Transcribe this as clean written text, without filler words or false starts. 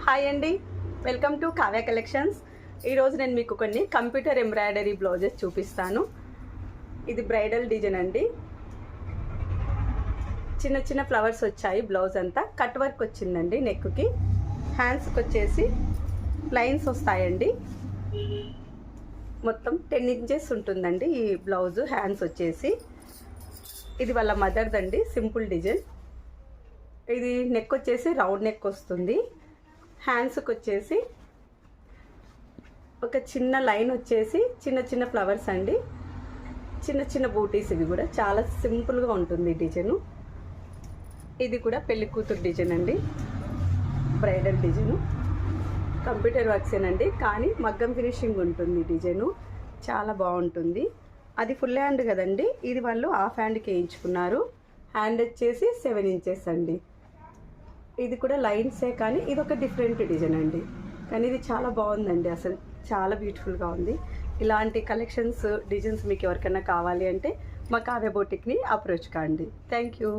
Hi అండి, welcome to Kavya collections. ఈరోజు నేను మీకు కొన్ని కంప్యూటర్ ఎంబ్రాయిడరీ బ్లౌజెస్ చూపిస్తాను. ఇది బ్రైడల్ డిజైన్ అండి. చిన్న చిన్న ఫ్లవర్స్ వచ్చాయి. బ్లౌజ్ అంతా కట్ వర్క్ వచ్చిందండి. నెక్కి హ్యాండ్స్కి వచ్చేసి లైన్స్ వస్తాయండి. మొత్తం 10 ఇంచెస్ ఉంటుందండి ఈ బ్లౌజ్. హ్యాండ్స్ వచ్చేసి ఇది వాళ్ళ మదర్దండి. Simple design. ఇది నెక్ వచ్చేసి రౌండ్ నెక్ వస్తుంది. హ్యాండ్స్కి వచ్చేసి ఒక చిన్న లైన్ వచ్చేసి చిన్న చిన్న ఫ్లవర్స్ అండి. చిన్న చిన్న బూటీస్. ఇవి కూడా చాలా సింపుల్గా ఉంటుంది డిజైను. ఇది కూడా పెళ్లి కూతురు డిజైన్ అండి. Bridal design. కంప్యూటర్ వర్క్సేనండి, కానీ మగ్గం ఫినిషింగ్ ఉంటుంది డిజైను. చాలా బాగుంటుంది. అది ఫుల్ హ్యాండ్ కదండి, ఇది వాళ్ళు హాఫ్ హ్యాండ్కి వేయించుకున్నారు. హ్యాండ్ వచ్చేసి 7 ఇంచెస్ అండి. ఇది కూడా లైన్సే, కానీ ఇది ఒక డిఫరెంట్ డిజైన్ అండి. కానీ ఇది చాలా బాగుందండి. అసలు చాలా బ్యూటిఫుల్గా ఉంది. ఇలాంటి కలెక్షన్స్ డిజైన్స్ మీకు ఎవరికైనా కావాలి అంటే మా కావ్య బొటిక్ని అప్రోచ్ కాండి. Thank you.